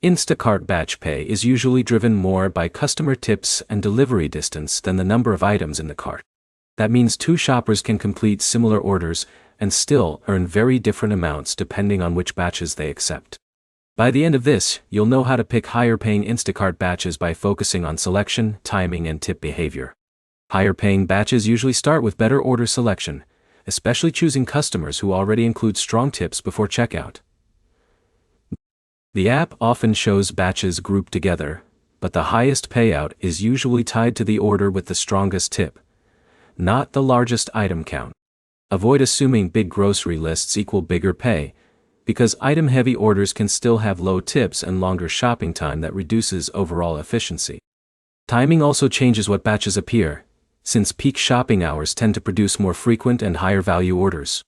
Instacart batch pay is usually driven more by customer tips and delivery distance than the number of items in the cart. That means two shoppers can complete similar orders and still earn very different amounts depending on which batches they accept. By the end of this, you'll know how to pick higher-paying Instacart batches by focusing on selection, timing, and tip behavior. Higher-paying batches usually start with better order selection, especially choosing customers who already include strong tips before checkout. The app often shows batches grouped together, but the highest payout is usually tied to the order with the strongest tip, not the largest item count. Avoid assuming big grocery lists equal bigger pay, because item-heavy orders can still have low tips and longer shopping time that reduces overall efficiency. Timing also changes what batches appear, since peak shopping hours tend to produce more frequent and higher-value orders.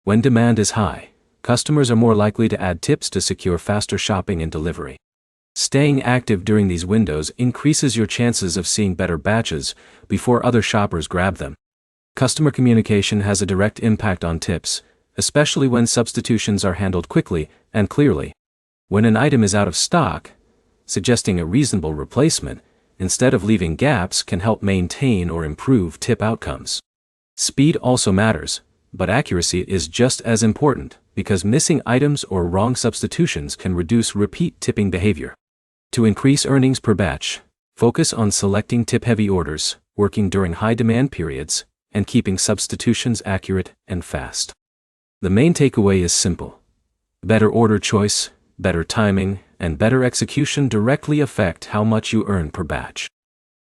When demand is high, customers are more likely to add tips to secure faster shopping and delivery. Staying active during these windows increases your chances of seeing better batches before other shoppers grab them. Customer communication has a direct impact on tips, especially when substitutions are handled quickly and clearly. When an item is out of stock, suggesting a reasonable replacement, instead of leaving gaps, can help maintain or improve tip outcomes. Speed also matters, but accuracy is just as important, because missing items or wrong substitutions can reduce repeat tipping behavior. To increase earnings per batch, focus on selecting tip-heavy orders, working during high-demand periods, and keeping substitutions accurate and fast. The main takeaway is simple. Better order choice, better timing, and better execution directly affect how much you earn per batch.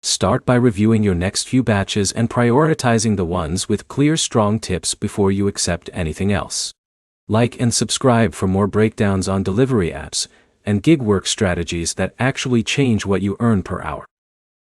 Start by reviewing your next few batches and prioritizing the ones with clear, strong tips before you accept anything else. Like and subscribe for more breakdowns on delivery apps and gig work strategies that actually change what you earn per hour.